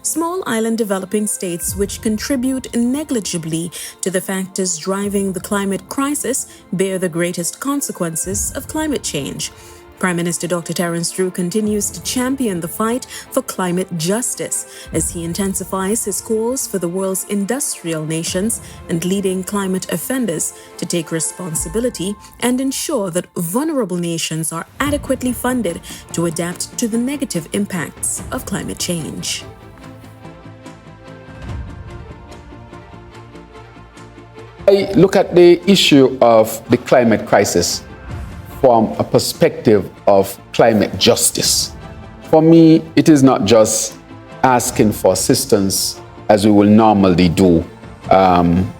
Small island developing states which contribute negligibly to the factors driving the climate crisis bear the greatest consequences of climate change. Prime Minister Dr. Terence Drew continues to champion the fight for climate justice as he intensifies his calls for the world's industrial nations and leading climate offenders to take responsibility and ensure that vulnerable nations are adequately funded to adapt to the negative impacts of climate change. I look at the issue of the climate crisis from a perspective of climate justice. For me, it is not just asking for assistance as we will normally do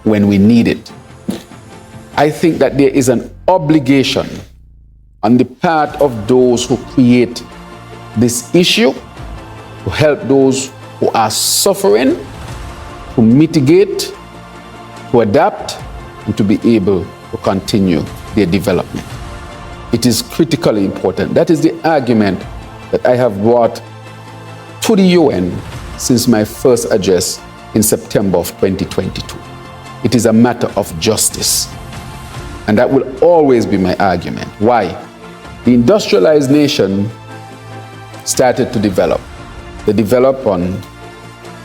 when we need it. I think that there is an obligation on the part of those who create this issue to help those who are suffering, to mitigate, to adapt, and to be able to continue their development. It is critically important. That is the argument that I have brought to the UN since my first address in September of 2022. It is a matter of justice. And that will always be my argument. Why? The industrialized nation started to develop. They developed on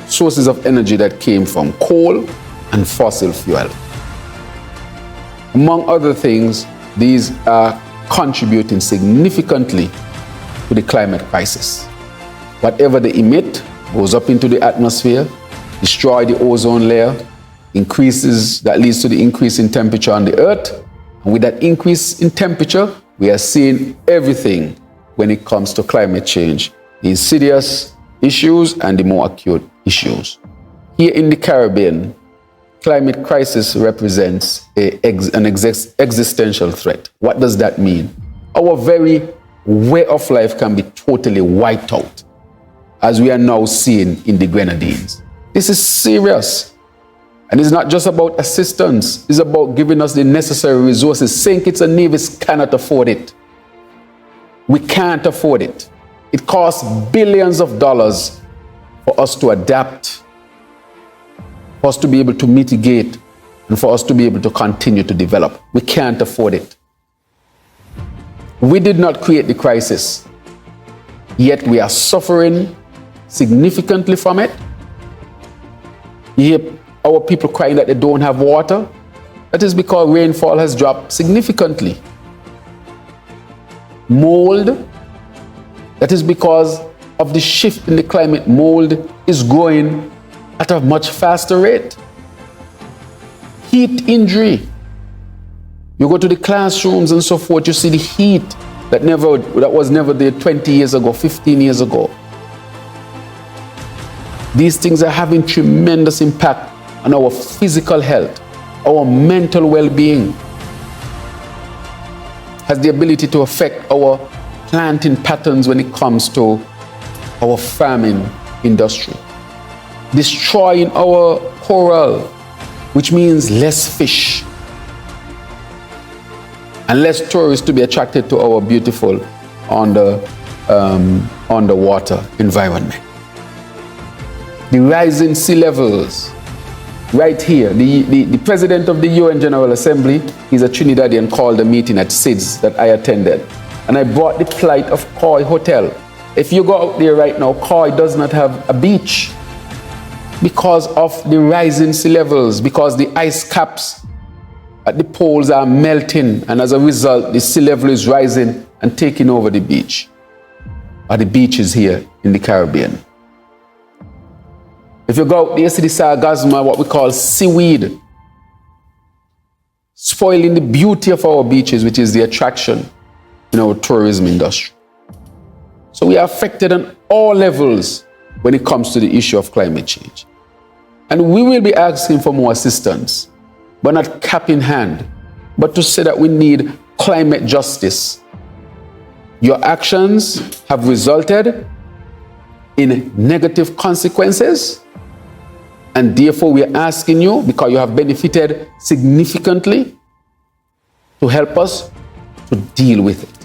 sources of energy that came from coal and fossil fuel. Among other things, these are contributing significantly to the climate crisis. Whatever they emit goes up into the atmosphere, destroy the ozone layer, that leads to the increase in temperature on the earth. And with that increase in temperature, we are seeing everything when it comes to climate change, the insidious issues and the more acute issues. Here in the Caribbean, climate crisis represents an existential threat. What does that mean? Our very way of life can be totally wiped out, as we are now seeing in the Grenadines. This is serious. And it's not just about assistance. It's about giving us the necessary resources. St. Kitts and Nevis cannot afford it. We can't afford it. It costs billions of dollars for us to adapt, for us to be able to mitigate, and for us to be able to continue to develop. We can't afford it. We did not create the crisis, yet we are suffering significantly from it. You hear our people crying that they don't have water. That is because rainfall has dropped significantly. Mold, that is because of the shift in the climate. Mold is growing at a much faster rate. Heat injury. You go to the classrooms and so forth, you see the heat that was never there 20 years ago, 15 years ago. These things are having tremendous impact on our physical health, our mental well-being. Has the ability to affect our planting patterns when it comes to our farming industry. Destroying our coral, which means less fish and less tourists to be attracted to our beautiful underwater environment. The rising sea levels. Right here, the president of the UN General Assembly, he's a Trinidadian, called a meeting at SIDS that I attended. And I brought the plight of Koi Hotel. If you go out there right now, Koi does not have a beach because of the rising sea levels, because the ice caps at the poles are melting, and as a result, the sea level is rising and taking over the beach, or the beaches here in the Caribbean. If you go out there, you see the sargassum, what we call seaweed, spoiling the beauty of our beaches, which is the attraction in our tourism industry. So we are affected on all levels when it comes to the issue of climate change. And we will be asking for more assistance, but not cap in hand, but to say that we need climate justice. Your actions have resulted in negative consequences, and therefore we are asking you, because you have benefited significantly, to help us to deal with it.